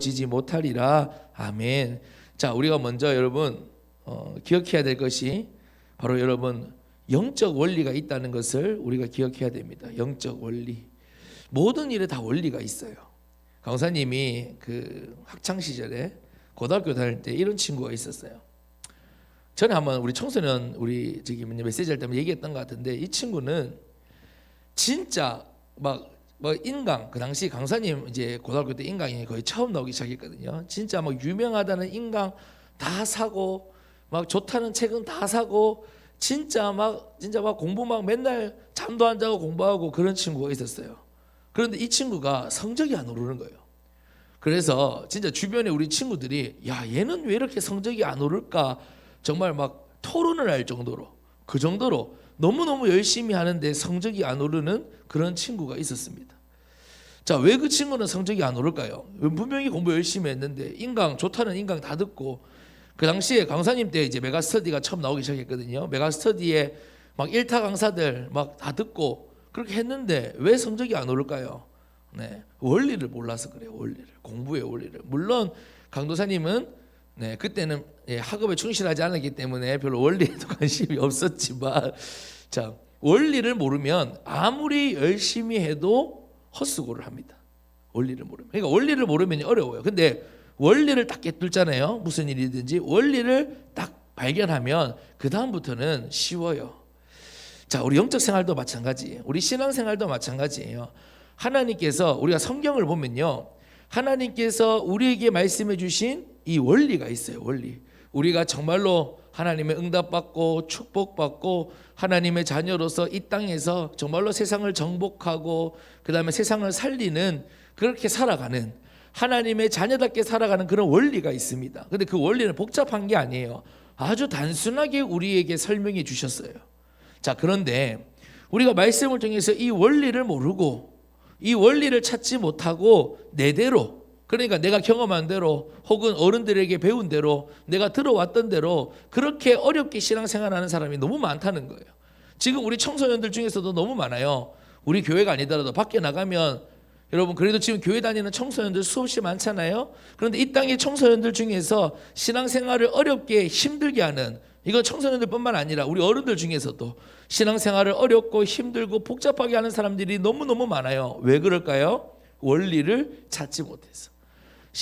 지지 못하리라. 아멘. 자, 우리가 먼저 여러분 기억해야 될 것이 바로 여러분 영적 원리가 있다는 것을 우리가 기억해야 됩니다. 영적 원리. 모든 일에 다 원리가 있어요. 강사님이 그 학창 시절에 고등학교 다닐 때 이런 친구가 있었어요. 전에 한번 우리 청소년 우리 저기 메시지 할 때 얘기했던 것 같은데, 이 친구는 진짜 막 인강, 그 당시 강사님 이제 고등학교 때 인강이 거의 처음 나오기 시작했거든요. 진짜 막 유명하다는 인강 다 사고 막 좋다는 책은 다 사고 진짜 막 공부 막 맨날 잠도 안 자고 공부하고 그런 친구가 있었어요. 그런데 이 친구가 성적이 안 오르는 거예요. 그래서 진짜 주변에 우리 친구들이 야, 얘는 왜 이렇게 성적이 안 오를까 정말 막 토론을 할 정도로, 그 정도로 너무너무 열심히 하는데 성적이 안 오르는 그런 친구가 있었습니다. 자, 왜 그 친구는 성적이 안 오를까요? 분명히 공부 열심히 했는데 인강 좋다는 인강 다 듣고, 그 당시에 강사님 때 이제 메가스터디가 처음 나오기 시작했거든요. 메가스터디에 막 1타 강사들 막 다 듣고 그렇게 했는데 왜 성적이 안 오를까요? 네, 원리를 몰라서 그래요. 원리를, 공부의 원리를. 물론 강도사님은 그때는 학업에 충실하지 않았기 때문에 별로 원리에도 관심이 없었지만, 자, 원리를 모르면 아무리 열심히 해도 헛수고를 합니다. 원리를 모르면. 그러니까 원리를 모르면 어려워요. 근데 원리를 딱 깨뚫잖아요. 무슨 일이든지 원리를 딱 발견하면 그 다음부터는 쉬워요. 자, 우리 영적 생활도 마찬가지예요. 우리 신앙 생활도 마찬가지예요. 하나님께서, 우리가 성경을 보면요, 하나님께서 우리에게 말씀해 주신 이 원리가 있어요. 원리. 우리가 정말로 하나님의 응답받고 축복받고 하나님의 자녀로서 이 땅에서 정말로 세상을 정복하고 그 다음에 세상을 살리는, 그렇게 살아가는, 하나님의 자녀답게 살아가는 그런 원리가 있습니다. 근데 그 원리는 복잡한 게 아니에요. 아주 단순하게 우리에게 설명해 주셨어요. 자, 그런데 우리가 말씀을 통해서 이 원리를 모르고 이 원리를 찾지 못하고 내대로, 그러니까 내가 경험한 대로 혹은 어른들에게 배운 대로 내가 들어왔던 대로 그렇게 어렵게 신앙생활하는 사람이 너무 많다는 거예요. 지금 우리 청소년들 중에서도 너무 많아요. 우리 교회가 아니더라도 밖에 나가면 여러분, 그래도 지금 교회 다니는 청소년들 수없이 많잖아요. 그런데 이 땅의 청소년들 중에서 신앙생활을 어렵게 힘들게 하는, 이건 청소년들뿐만 아니라 우리 어른들 중에서도 신앙생활을 어렵고 힘들고 복잡하게 하는 사람들이 너무너무 많아요. 왜 그럴까요? 원리를 찾지 못해서.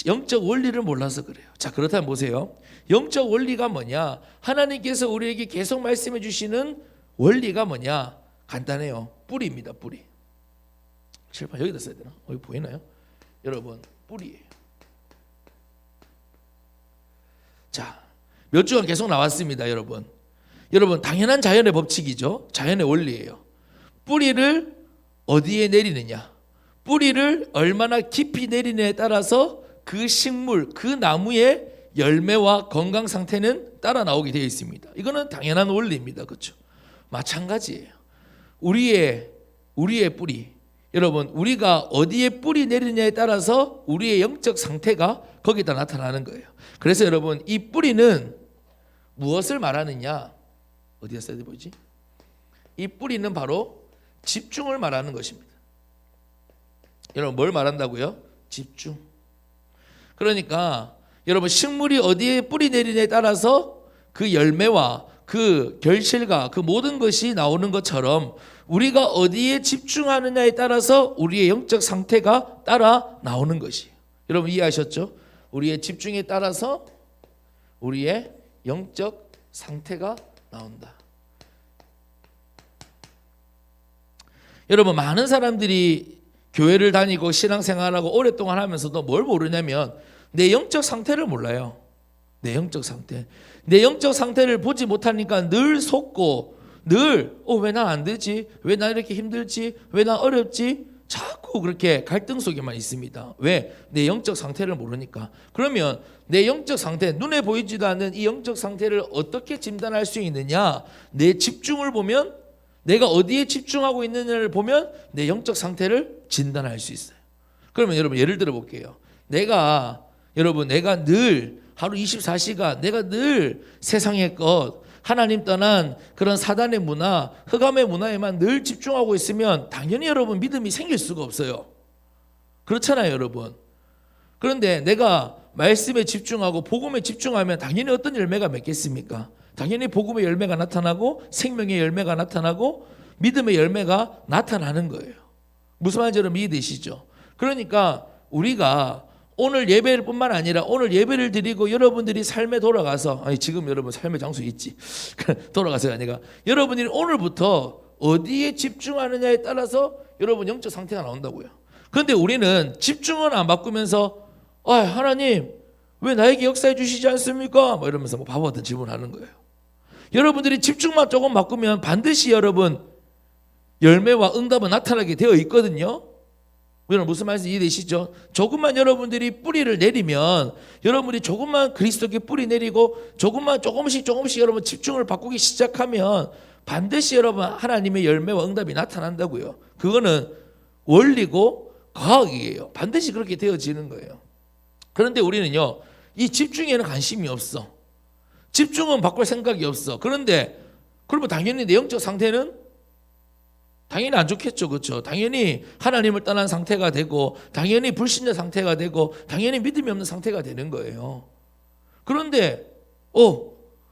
영적 원리를 몰라서 그래요. 자, 그렇다면 보세요. 영적 원리가 뭐냐? 하나님께서 우리에게 계속 말씀해 주시는 원리가 뭐냐? 간단해요. 뿌리입니다. 뿌리. 칠판 여기다 써야 되나? 여기 보이나요? 여러분, 뿌리예요. 자, 몇 주간 계속 나왔습니다. 여러분, 당연한 자연의 법칙이죠. 자연의 원리예요. 뿌리를 어디에 내리느냐, 뿌리를 얼마나 깊이 내리느냐에 따라서 그 식물, 그 나무의 열매와 건강 상태는 따라 나오게 되어 있습니다. 이거는 당연한 원리입니다. 그렇죠? 마찬가지예요. 우리의 뿌리, 여러분, 우리가 어디에 뿌리 내리느냐에 따라서 우리의 영적 상태가 거기다 나타나는 거예요. 그래서 여러분, 이 뿌리는 무엇을 말하느냐? 어디에 써야 보이지? 이 뿌리는 바로 집중을 말하는 것입니다. 여러분, 뭘 말한다고요? 집중. 그러니까 여러분, 식물이 어디에 뿌리 내리느냐에 따라서 그 열매와 그 결실과 그 모든 것이 나오는 것처럼 우리가 어디에 집중하느냐에 따라서 우리의 영적 상태가 따라 나오는 것이에요. 여러분, 이해하셨죠? 우리의 집중에 따라서 우리의 영적 상태가 나온다. 여러분, 많은 사람들이 교회를 다니고 신앙생활하고 오랫동안 하면서도 뭘 모르냐면 내 영적 상태를 몰라요. 내 영적 상태. 내 영적 상태를 보지 못하니까 늘 속고, 늘 왜 난 안 되지? 왜 난 이렇게 힘들지? 왜 난 어렵지? 자꾸 그렇게 갈등 속에만 있습니다. 왜? 내 영적 상태를 모르니까. 그러면 내 영적 상태, 눈에 보이지도 않는 이 영적 상태를 어떻게 진단할 수 있느냐? 내 집중을 보면, 내가 어디에 집중하고 있느냐를 보면 내 영적 상태를 진단할 수 있어요. 그러면 여러분, 예를 들어 볼게요. 내가 늘 하루 24시간 내가 늘 세상의 것, 하나님 떠난 그런 사단의 문화, 흑암의 문화에만 늘 집중하고 있으면 당연히 여러분 믿음이 생길 수가 없어요. 그렇잖아요, 여러분. 그런데 내가 말씀에 집중하고 복음에 집중하면 당연히 어떤 열매가 맺겠습니까? 당연히 복음의 열매가 나타나고 생명의 열매가 나타나고 믿음의 열매가 나타나는 거예요. 무슨 말인지 여러분 이해되시죠? 그러니까 우리가 오늘 예배를 뿐만 아니라 오늘 예배를 드리고 여러분들이 삶에 돌아가서, 아니 지금 여러분 삶의 장소에 있지 돌아가서가 아니라 여러분이 오늘부터 어디에 집중하느냐에 따라서 여러분 영적 상태가 나온다고요. 그런데 우리는 집중은 안 바꾸면서 하나님 왜 나에게 역사해 주시지 않습니까? 뭐 이러면서 뭐 바보 같은 질문을 하는 거예요. 여러분들이 집중만 조금 바꾸면 반드시 여러분 열매와 응답은 나타나게 되어 있거든요. 여러분 무슨 말인지 이해되시죠? 조금만 여러분들이 뿌리를 내리면, 여러분이 조금만 그리스도께 뿌리 내리고 조금씩 여러분 집중을 바꾸기 시작하면 반드시 여러분 하나님의 열매와 응답이 나타난다고요. 그거는 원리고 과학이에요. 반드시 그렇게 되어지는 거예요. 그런데 우리는요, 이 집중에는 관심이 없어. 집중은 바꿀 생각이 없어. 그런데 그러면 당연히 내 영적 상태는 당연히 안 좋겠죠. 그렇죠? 당연히 하나님을 떠난 상태가 되고, 당연히 불신자 상태가 되고, 당연히 믿음이 없는 상태가 되는 거예요. 그런데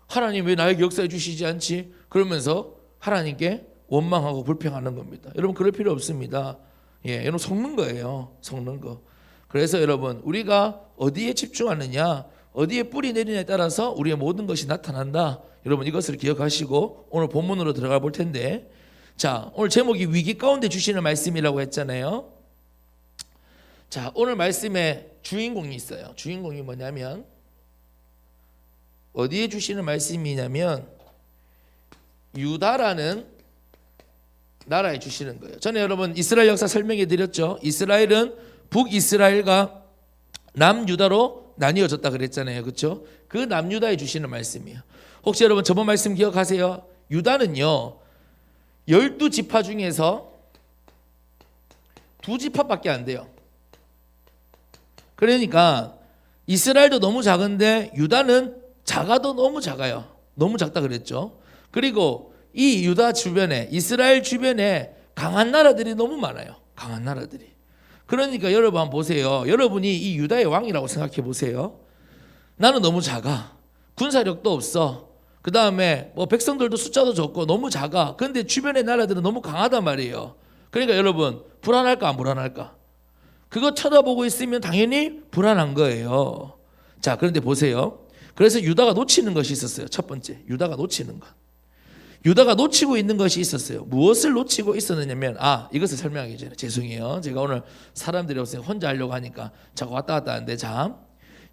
하나님 왜 나에게 역사해 주시지 않지? 그러면서 하나님께 원망하고 불평하는 겁니다. 여러분 그럴 필요 없습니다. 여러분 속는 거예요. 속는 거. 그래서 여러분 우리가 어디에 집중하느냐, 어디에 뿌리 내리냐에 따라서 우리의 모든 것이 나타난다. 여러분 이것을 기억하시고 오늘 본문으로 들어가 볼 텐데, 자, 오늘 제목이 위기 가운데 주시는 말씀이라고 했잖아요. 자, 오늘 말씀에 주인공이 있어요. 주인공이 뭐냐면, 어디에 주시는 말씀이냐면 유다라는 나라에 주시는 거예요. 전에 여러분 이스라엘 역사 설명해 드렸죠. 이스라엘은 북이스라엘과 남유다로 나뉘어졌다 그랬잖아요. 그렇죠? 그 남유다에 주시는 말씀이에요. 혹시 여러분 저번 말씀 기억하세요? 유다는요 12지파 중에서 2지파밖에 안 돼요. 그러니까 이스라엘도 너무 작은데 유다는 작아도 너무 작아요. 너무 작다 그랬죠. 그리고 이 유다 주변에, 이스라엘 주변에 강한 나라들이 너무 많아요. 강한 나라들이. 그러니까 여러분 한번 보세요. 여러분이 이 유다의 왕이라고 생각해 보세요. 나는 너무 작아. 군사력도 없어. 그 다음에 뭐 백성들도 숫자도 적고 너무 작아. 그런데 주변의 나라들은 너무 강하단 말이에요. 그러니까 여러분 불안할까 안 불안할까? 그거 쳐다보고 있으면 당연히 불안한 거예요. 자, 그런데 보세요. 그래서 유다가 놓치는 것이 있었어요. 첫 번째, 유다가 놓치는 것. 유다가 놓치고 있는 것이 있었어요. 무엇을 놓치고 있었느냐면, 이것을 설명하기 전에 죄송해요. 제가 오늘 사람들이 없으니까 혼자 하려고 하니까 자꾸 왔다 갔다 하는데, 자,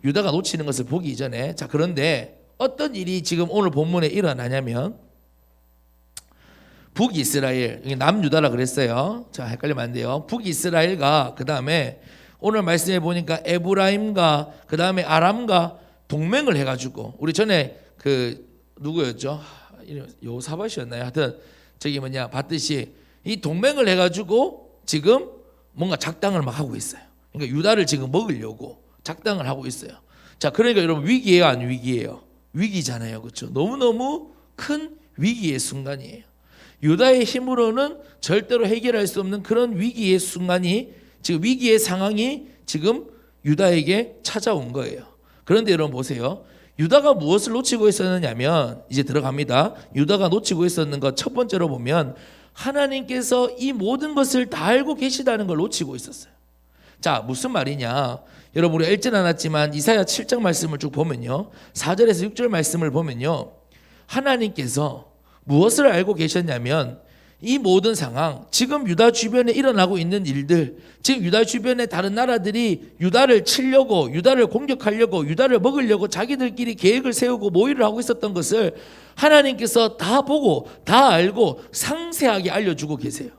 유다가 놓치는 것을 보기 이전에, 자, 그런데 어떤 일이 지금 오늘 본문에 일어나냐면, 북이스라엘, 남유다라 그랬어요. 자, 헷갈리면 안 돼요. 북이스라엘과 그 다음에 오늘 말씀해 보니까 에브라임과 그 다음에 아람과 동맹을 해가지고, 우리 전에 누구였죠? 요사밧이었나요? 하여튼 저기 봤듯이 이 동맹을 해가지고 지금 뭔가 작당을 막 하고 있어요. 그러니까 유다를 지금 먹으려고 작당을 하고 있어요. 자, 그러니까 여러분 위기예요, 안 위기예요? 위기잖아요, 그렇죠? 너무너무 큰 위기의 순간이에요. 유다의 힘으로는 절대로 해결할 수 없는 그런 위기의 순간이, 지금 위기의 상황이 지금 유다에게 찾아온 거예요. 그런데 여러분 보세요. 유다가 무엇을 놓치고 있었느냐면, 이제 들어갑니다. 유다가 놓치고 있었는 것 첫 번째로 보면 하나님께서 이 모든 것을 다 알고 계시다는 걸 놓치고 있었어요. 자, 무슨 말이냐? 여러분 우리 읽진 않았지만 이사야 7장 말씀을 쭉 보면요, 4절에서 6절 말씀을 보면요, 하나님께서 무엇을 알고 계셨냐면 이 모든 상황, 지금 유다 주변에 일어나고 있는 일들, 지금 유다 주변의 다른 나라들이 유다를 치려고, 유다를 공격하려고, 유다를 먹으려고 자기들끼리 계획을 세우고 모의를 하고 있었던 것을 하나님께서 다 보고 다 알고 상세하게 알려주고 계세요.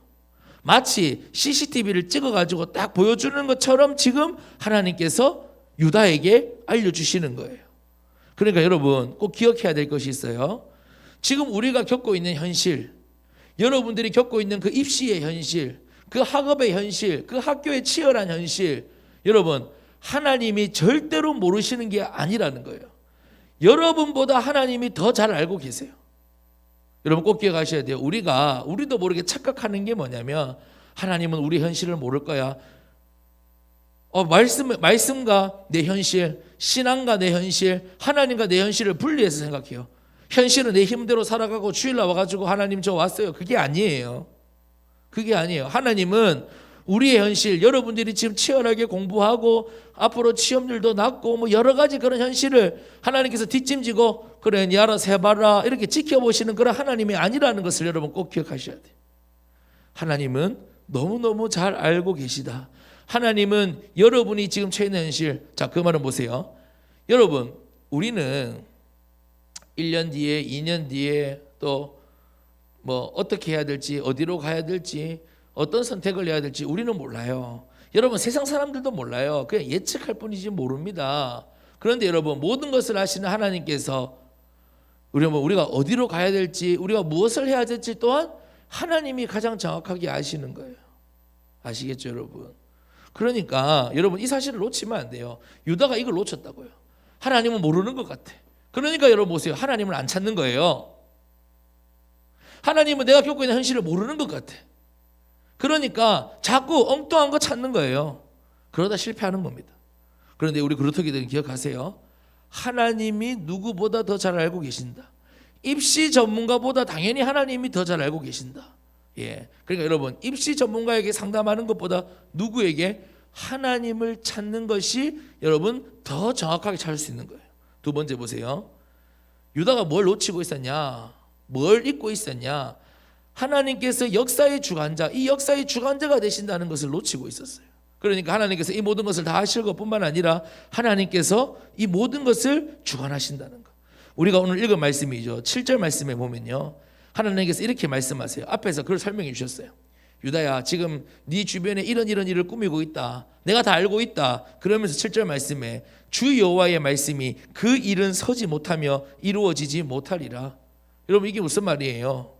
마치 CCTV를 찍어가지고 딱 보여주는 것처럼 지금 하나님께서 유다에게 알려주시는 거예요. 그러니까 여러분 꼭 기억해야 될 것이 있어요. 지금 우리가 겪고 있는 현실, 여러분들이 겪고 있는 그 입시의 현실, 그 학업의 현실, 그 학교의 치열한 현실, 여러분 하나님이 절대로 모르시는 게 아니라는 거예요. 여러분보다 하나님이 더 잘 알고 계세요. 여러분 꼭 기억하셔야 돼요. 우리도 모르게 착각하는 게 뭐냐면, 하나님은 우리 현실을 모를 거야. 말씀과 내 현실, 신앙과 내 현실, 하나님과 내 현실을 분리해서 생각해요. 현실은 내 힘대로 살아가고 주일날 와가지고 하나님 저 왔어요. 그게 아니에요. 그게 아니에요. 하나님은 우리의 현실, 여러분들이 지금 치열하게 공부하고 앞으로 취업률도 낮고 뭐 여러 가지 그런 현실을 하나님께서 뒷짐지고 그래 니 알아서 해봐라 이렇게 지켜보시는 그런 하나님이 아니라는 것을 여러분 꼭 기억하셔야 돼요. 하나님은 너무너무 잘 알고 계시다. 하나님은 여러분이 지금 처해 있는 현실, 자, 그 말은 보세요. 여러분, 우리는 1년 뒤에, 2년 뒤에 또 뭐 어떻게 해야 될지, 어디로 가야 될지, 어떤 선택을 해야 될지 우리는 몰라요. 여러분, 세상 사람들도 몰라요. 그냥 예측할 뿐이지 모릅니다. 그런데 여러분, 모든 것을 아시는 하나님께서 우리가 어디로 가야 될지, 우리가 무엇을 해야 될지 또한 하나님이 가장 정확하게 아시는 거예요. 아시겠죠, 여러분? 그러니까 여러분 이 사실을 놓치면 안 돼요. 유다가 이걸 놓쳤다고요. 하나님은 모르는 것 같아. 그러니까 여러분 보세요. 하나님을 안 찾는 거예요. 하나님은 내가 겪고 있는 현실을 모르는 것 같아. 그러니까 자꾸 엉뚱한 거 찾는 거예요. 그러다 실패하는 겁니다. 그런데 우리 그루터기들은 기억하세요. 하나님이 누구보다 더 잘 알고 계신다. 입시 전문가보다 당연히 하나님이 더 잘 알고 계신다. 예. 그러니까 여러분 입시 전문가에게 상담하는 것보다 누구에게 하나님을 찾는 것이 여러분 더 정확하게 찾을 수 있는 거예요. 두 번째 보세요. 유다가 뭘 놓치고 있었냐? 뭘 잊고 있었냐? 하나님께서 역사의 주관자, 이 역사의 주관자가 되신다는 것을 놓치고 있었어요. 그러니까 하나님께서 이 모든 것을 다 하실 것뿐만 아니라 하나님께서 이 모든 것을 주관하신다는 것. 우리가 오늘 읽은 말씀이죠. 7절 말씀에 보면요. 하나님께서 이렇게 말씀하세요. 앞에서 그걸 설명해 주셨어요. 유다야, 지금 네 주변에 이런 일을 꾸미고 있다. 내가 다 알고 있다. 그러면서 7절 말씀에 주 여호와의 말씀이 그 일은 서지 못하며 이루어지지 못하리라. 여러분 이게 무슨 말이에요?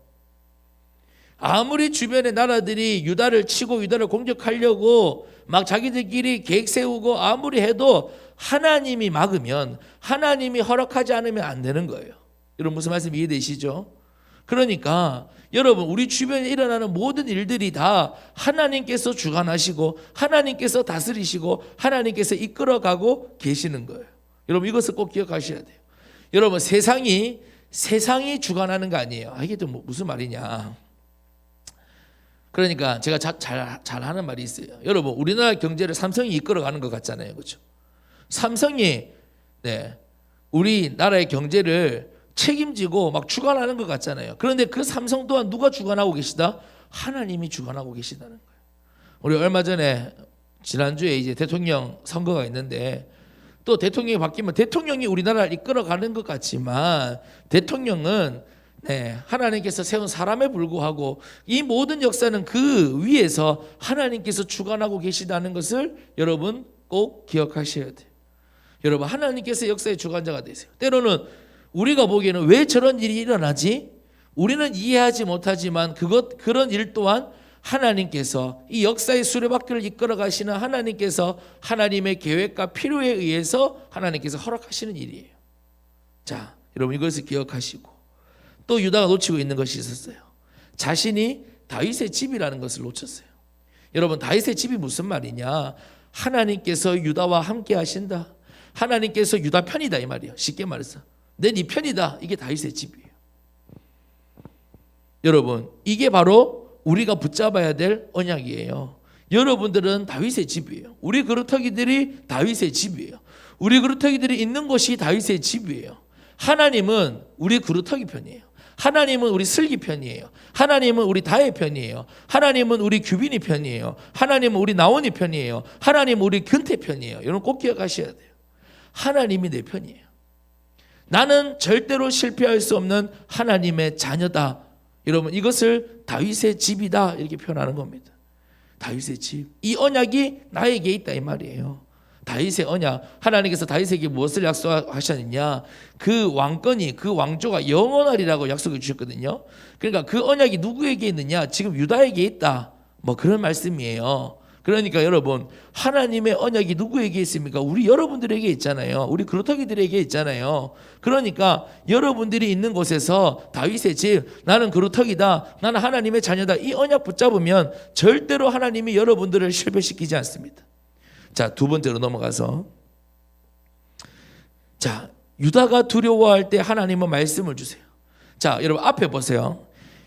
아무리 주변의 나라들이 유다를 치고 유다를 공격하려고 막 자기들끼리 계획 세우고 아무리 해도 하나님이 막으면, 하나님이 허락하지 않으면 안 되는 거예요. 여러분 무슨 말씀 이해되시죠? 그러니까 여러분 우리 주변에 일어나는 모든 일들이 다 하나님께서 주관하시고 하나님께서 다스리시고 하나님께서 이끌어가고 계시는 거예요. 여러분 이것을 꼭 기억하셔야 돼요. 여러분 세상이 주관하는 거 아니에요. 이게 또 무슨 말이냐. 그러니까 제가 잘 하는 말이 있어요. 여러분 우리나라 경제를 삼성이 이끌어가는 것 같잖아요. 그렇죠? 삼성이 우리나라의 경제를 책임지고 막 주관하는 것 같잖아요. 그런데 그 삼성 또한 누가 주관하고 계시다? 하나님이 주관하고 계시다는 거예요. 우리 얼마 전에 지난주에 이제 대통령 선거가 있는데 또 대통령이 바뀌면 대통령이 우리나라를 이끌어가는 것 같지만 대통령은 하나님께서 세운 사람에 불구하고 이 모든 역사는 그 위에서 하나님께서 주관하고 계시다는 것을 여러분 꼭 기억하셔야 돼요. 여러분 하나님께서 역사의 주관자가 되세요. 때로는 우리가 보기에는 왜 저런 일이 일어나지? 우리는 이해하지 못하지만 그런 일 또한 하나님께서 이 역사의 수레바퀴를 이끌어 가시는 하나님께서 하나님의 계획과 필요에 의해서 하나님께서 허락하시는 일이에요. 자, 여러분 이것을 기억하시고 또 유다가 놓치고 있는 것이 있었어요. 자신이 다윗의 집이라는 것을 놓쳤어요. 여러분 다윗의 집이 무슨 말이냐? 하나님께서 유다와 함께 하신다. 하나님께서 유다 편이다 이 말이에요. 쉽게 말해서 내 네 편이다. 이게 다윗의 집이에요. 여러분 이게 바로 우리가 붙잡아야 될 언약이에요. 여러분들은 다윗의 집이에요. 우리 그루터기들이 다윗의 집이에요. 우리 그루터기들이 있는 곳이 다윗의 집이에요. 하나님은 우리 그루터기 편이에요. 하나님은 우리 슬기 편이에요. 하나님은 우리 다의 편이에요. 하나님은 우리 규빈이 편이에요. 하나님은 우리 나온이 편이에요. 하나님은 우리 근태 편이에요. 여러분 꼭 기억하셔야 돼요. 하나님이 내 편이에요. 나는 절대로 실패할 수 없는 하나님의 자녀다. 여러분 이것을 다윗의 집이다 이렇게 표현하는 겁니다. 다윗의 집. 이 언약이 나에게 있다 이 말이에요. 다윗의 언약. 하나님께서 다윗에게 무엇을 약속하셨느냐? 그 왕권이, 그 왕조가 영원하리라고 약속해 주셨거든요. 그러니까 그 언약이 누구에게 있느냐? 지금 유다에게 있다. 뭐 그런 말씀이에요. 그러니까 여러분 하나님의 언약이 누구에게 있습니까? 우리 여러분들에게 있잖아요. 우리 그루터기들에게 있잖아요. 그러니까 여러분들이 있는 곳에서 다윗의 집, 나는 그루터기다, 나는 하나님의 자녀다, 이 언약 붙잡으면 절대로 하나님이 여러분들을 실패시키지 않습니다. 자, 두 번째로 넘어가서, 자, 유다가 두려워할 때 하나님은 말씀을 주세요. 자, 여러분 앞에 보세요.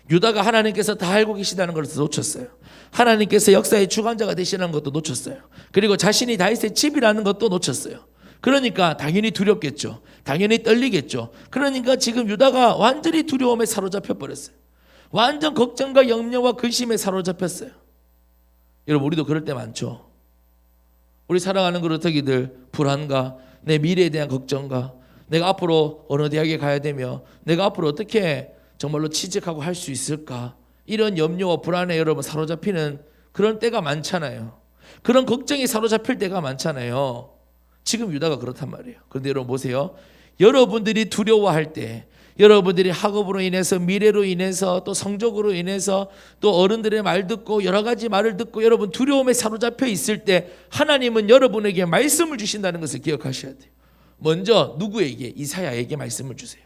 유다가 하나님께서 다 알고 계시다는 것을 놓쳤어요. 하나님께서 역사의 주관자가 되시는 것도 놓쳤어요. 그리고 자신이 다윗의 집이라는 것도 놓쳤어요. 그러니까 당연히 두렵겠죠. 당연히 떨리겠죠. 그러니까 지금 유다가 완전히 두려움에 사로잡혀 버렸어요. 완전 걱정과 염려와 근심에 사로잡혔어요. 여러분 우리도 그럴 때 많죠. 우리 살아가는 그렇다기들 불안과 내 미래에 대한 걱정과 내가 앞으로 어느 대학에 가야 되며 내가 앞으로 어떻게 정말로 취직하고 할 수 있을까, 이런 염려와 불안에 여러분 사로잡히는 그런 때가 많잖아요. 그런 걱정이 사로잡힐 때가 많잖아요. 지금 유다가 그렇단 말이에요. 그런데 여러분 보세요. 여러분들이 두려워할 때, 여러분들이 학업으로 인해서, 미래로 인해서, 또 성적으로 인해서, 또 어른들의 말 듣고 여러 가지 말을 듣고 여러분 두려움에 사로잡혀 있을 때 하나님은 여러분에게 말씀을 주신다는 것을 기억하셔야 돼요. 먼저 누구에게? 이사야에게 말씀을 주세요.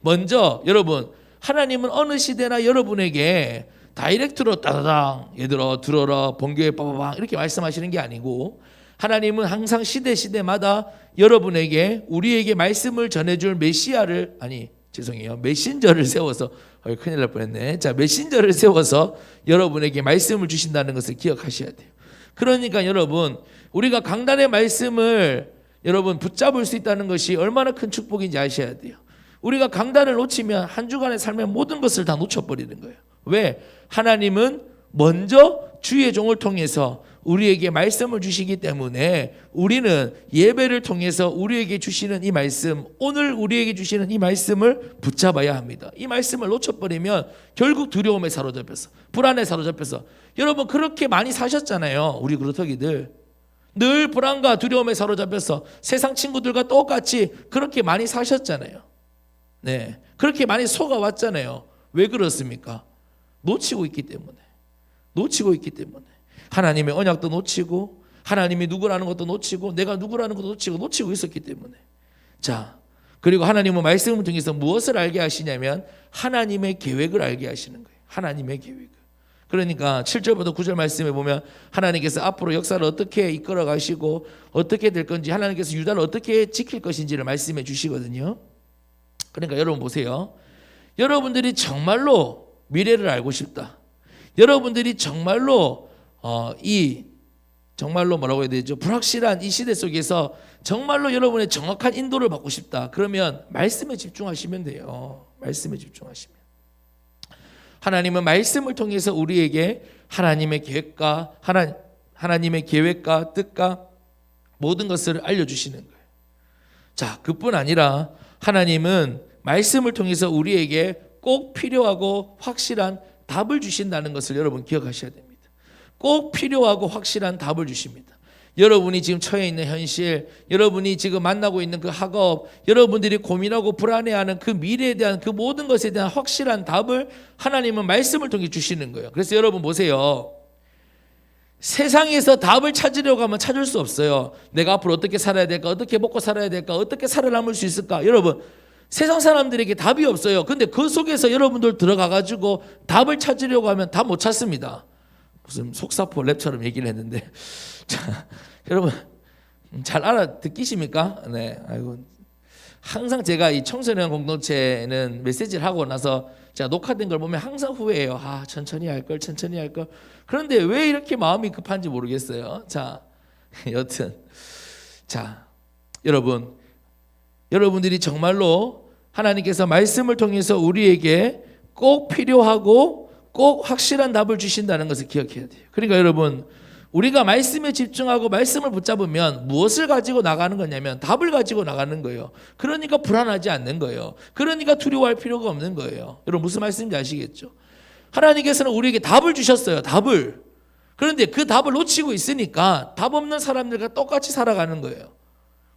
먼저 여러분, 하나님은 어느 시대나 여러분에게 다이렉트로 따다당 얘들아 들어라 번개에 빠바방 이렇게 말씀하시는 게 아니고, 하나님은 항상 시대마다 여러분에게, 우리에게 말씀을 전해줄 메신저를 세워서, 큰일 날 뻔했네. 자, 메신저를 세워서 여러분에게 말씀을 주신다는 것을 기억하셔야 돼요. 그러니까 여러분, 우리가 강단의 말씀을 여러분 붙잡을 수 있다는 것이 얼마나 큰 축복인지 아셔야 돼요. 우리가 강단을 놓치면 한 주간의 삶의 모든 것을 다 놓쳐버리는 거예요. 왜? 하나님은 먼저 주의 종을 통해서 우리에게 말씀을 주시기 때문에 우리는 예배를 통해서 우리에게 주시는 이 말씀, 오늘 우리에게 주시는 이 말씀을 붙잡아야 합니다. 이 말씀을 놓쳐버리면 결국 두려움에 사로잡혀서, 불안에 사로잡혀서, 여러분 그렇게 많이 사셨잖아요. 우리 그렇다기들 늘 불안과 두려움에 사로잡혀서 세상 친구들과 똑같이 그렇게 많이 사셨잖아요. 네, 그렇게 많이 속아왔잖아요. 왜 그렇습니까? 놓치고 있기 때문에. 하나님의 언약도 놓치고, 하나님이 누구라는 것도 놓치고, 내가 누구라는 것도 놓치고 있었기 때문에. 자, 그리고 하나님은 말씀을 통해서 무엇을 알게 하시냐면 하나님의 계획을 알게 하시는 거예요. 하나님의 계획을. 그러니까 7절부터 9절 말씀에 보면 하나님께서 앞으로 역사를 어떻게 이끌어 가시고 어떻게 될 건지, 하나님께서 유다를 어떻게 지킬 것인지를 말씀해 주시거든요. 그러니까 여러분 보세요. 여러분들이 정말로 미래를 알고 싶다. 여러분들이 정말로 정말로 뭐라고 해야 되죠? 불확실한 이 시대 속에서 정말로 여러분의 정확한 인도를 받고 싶다. 그러면 말씀에 집중하시면 돼요. 말씀에 집중하시면. 하나님은 말씀을 통해서 우리에게 하나님의 계획과 뜻과 모든 것을 알려주시는 거예요. 자, 그뿐 아니라 하나님은 말씀을 통해서 우리에게 꼭 필요하고 확실한 답을 주신다는 것을 여러분 기억하셔야 됩니다. 꼭 필요하고 확실한 답을 주십니다. 여러분이 지금 처해 있는 현실, 여러분이 지금 만나고 있는 그 학업, 여러분들이 고민하고 불안해하는 그 미래에 대한 그 모든 것에 대한 확실한 답을 하나님은 말씀을 통해 주시는 거예요. 그래서 여러분 보세요. 세상에서 답을 찾으려고 하면 찾을 수 없어요. 내가 앞으로 어떻게 살아야 될까? 어떻게 먹고 살아야 될까? 어떻게 살아남을 수 있을까? 여러분, 세상 사람들에게 답이 없어요. 근데 그 속에서 여러분들 들어가가지고 답을 찾으려고 하면 답 못 찾습니다. 무슨 속사포 랩처럼 얘기를 했는데. 자, 여러분, 잘 알아듣기십니까? 네, 아이고. 항상 제가 이 청소년 공동체는 메시지를 하고 나서 제가 녹화된 걸 보면 항상 후회해요. 천천히 할 걸. 그런데 왜 이렇게 마음이 급한지 모르겠어요. 자, 여튼. 자, 여러분들이 정말로 하나님께서 말씀을 통해서 우리에게 꼭 필요하고 꼭 확실한 답을 주신다는 것을 기억해야 돼요. 그러니까 여러분, 우리가 말씀에 집중하고 말씀을 붙잡으면 무엇을 가지고 나가는 거냐면 답을 가지고 나가는 거예요. 그러니까 불안하지 않는 거예요. 그러니까 두려워할 필요가 없는 거예요. 여러분 무슨 말씀인지 아시겠죠? 하나님께서는 우리에게 답을 주셨어요. 답을. 그런데 그 답을 놓치고 있으니까 답 없는 사람들과 똑같이 살아가는 거예요.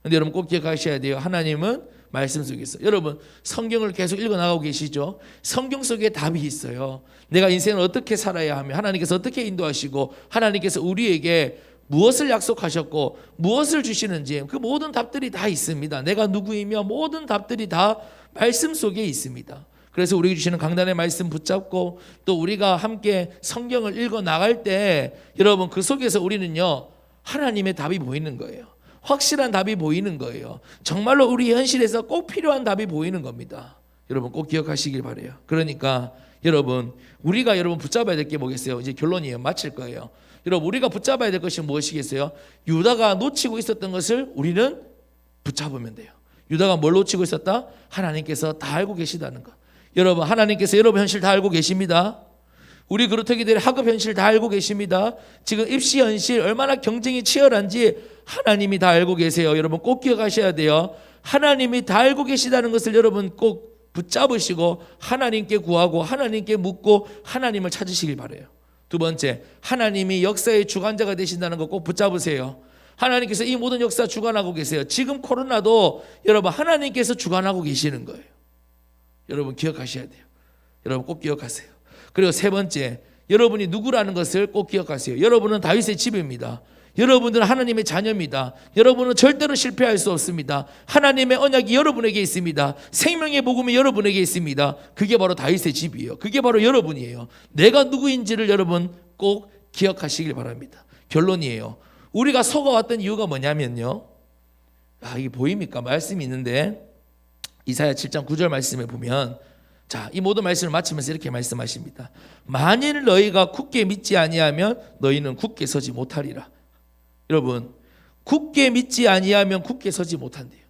그런데 여러분 꼭 기억하셔야 돼요. 하나님은 말씀 속에 있어요. 여러분 성경을 계속 읽어나가고 계시죠? 성경 속에 답이 있어요. 내가 인생을 어떻게 살아야 하며 하나님께서 어떻게 인도하시고 하나님께서 우리에게 무엇을 약속하셨고 무엇을 주시는지 그 모든 답들이 다 있습니다. 내가 누구이며 모든 답들이 다 말씀 속에 있습니다. 그래서 우리에게 주시는 강단의 말씀 붙잡고 또 우리가 함께 성경을 읽어나갈 때 여러분 그 속에서 우리는요 하나님의 답이 보이는 거예요. 확실한 답이 보이는 거예요. 정말로 우리 현실에서 꼭 필요한 답이 보이는 겁니다. 여러분 꼭 기억하시길 바라요. 그러니까 여러분 우리가 여러분 붙잡아야 될 게 뭐겠어요? 이제 결론이에요. 마칠 거예요. 여러분 우리가 붙잡아야 될 것이 무엇이겠어요? 유다가 놓치고 있었던 것을 우리는 붙잡으면 돼요. 유다가 뭘 놓치고 있었다? 하나님께서 다 알고 계시다는 것. 여러분 하나님께서 여러분 현실 다 알고 계십니다. 우리 그루터기들의 학업 현실 다 알고 계십니다. 지금 입시 현실 얼마나 경쟁이 치열한지 하나님이 다 알고 계세요. 여러분 꼭 기억하셔야 돼요. 하나님이 다 알고 계시다는 것을 여러분 꼭 붙잡으시고 하나님께 구하고 하나님께 묻고 하나님을 찾으시길 바라요. 두 번째, 하나님이 역사의 주관자가 되신다는 거 꼭 붙잡으세요. 하나님께서 이 모든 역사 주관하고 계세요. 지금 코로나도 여러분 하나님께서 주관하고 계시는 거예요. 여러분 기억하셔야 돼요. 여러분 꼭 기억하세요. 그리고 세 번째, 여러분이 누구라는 것을 꼭 기억하세요. 여러분은 다윗의 집입니다. 여러분들은 하나님의 자녀입니다. 여러분은 절대로 실패할 수 없습니다. 하나님의 언약이 여러분에게 있습니다. 생명의 복음이 여러분에게 있습니다. 그게 바로 다윗의 집이에요. 그게 바로 여러분이에요. 내가 누구인지를 여러분 꼭 기억하시길 바랍니다. 결론이에요. 우리가 속아왔던 이유가 뭐냐면요. 이게 보입니까? 말씀이 있는데 이사야 7장 9절 말씀에 보면 자, 이 모든 말씀을 마치면서 이렇게 말씀하십니다. 만일 너희가 굳게 믿지 아니하면 너희는 굳게 서지 못하리라. 여러분, 굳게 믿지 아니하면 굳게 서지 못한대요.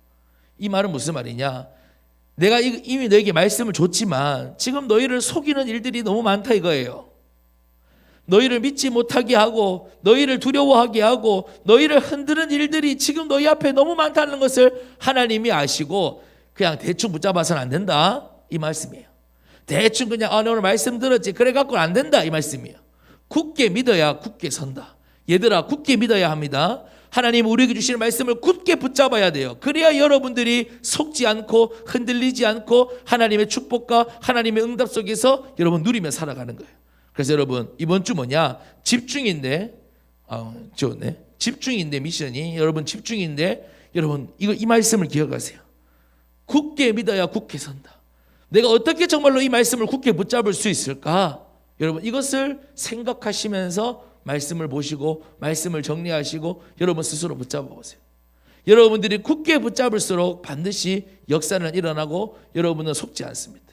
이 말은 무슨 말이냐? 내가 이미 너에게 말씀을 줬지만 지금 너희를 속이는 일들이 너무 많다 이거예요. 너희를 믿지 못하게 하고 너희를 두려워하게 하고 너희를 흔드는 일들이 지금 너희 앞에 너무 많다는 것을 하나님이 아시고 그냥 대충 붙잡아서는 안 된다 이 말씀이에요. 대충 그냥 오늘 말씀 들었지 그래 갖고는 안 된다 이 말씀이에요. 굳게 믿어야 굳게 선다. 얘들아 굳게 믿어야 합니다. 하나님 우리에게 주시는 말씀을 굳게 붙잡아야 돼요. 그래야 여러분들이 속지 않고 흔들리지 않고 하나님의 축복과 하나님의 응답 속에서 여러분 누리며 살아가는 거예요. 그래서 여러분 이번 주 뭐냐? 집중인데 좋네. 집중인데 미션이 여러분 집중인데 여러분 이 말씀을 기억하세요. 굳게 믿어야 굳게 선다. 내가 어떻게 정말로 이 말씀을 굳게 붙잡을 수 있을까? 여러분 이것을 생각하시면서 말씀을 보시고 말씀을 정리하시고 여러분 스스로 붙잡아 보세요. 여러분들이 굳게 붙잡을수록 반드시 역사는 일어나고 여러분은 속지 않습니다.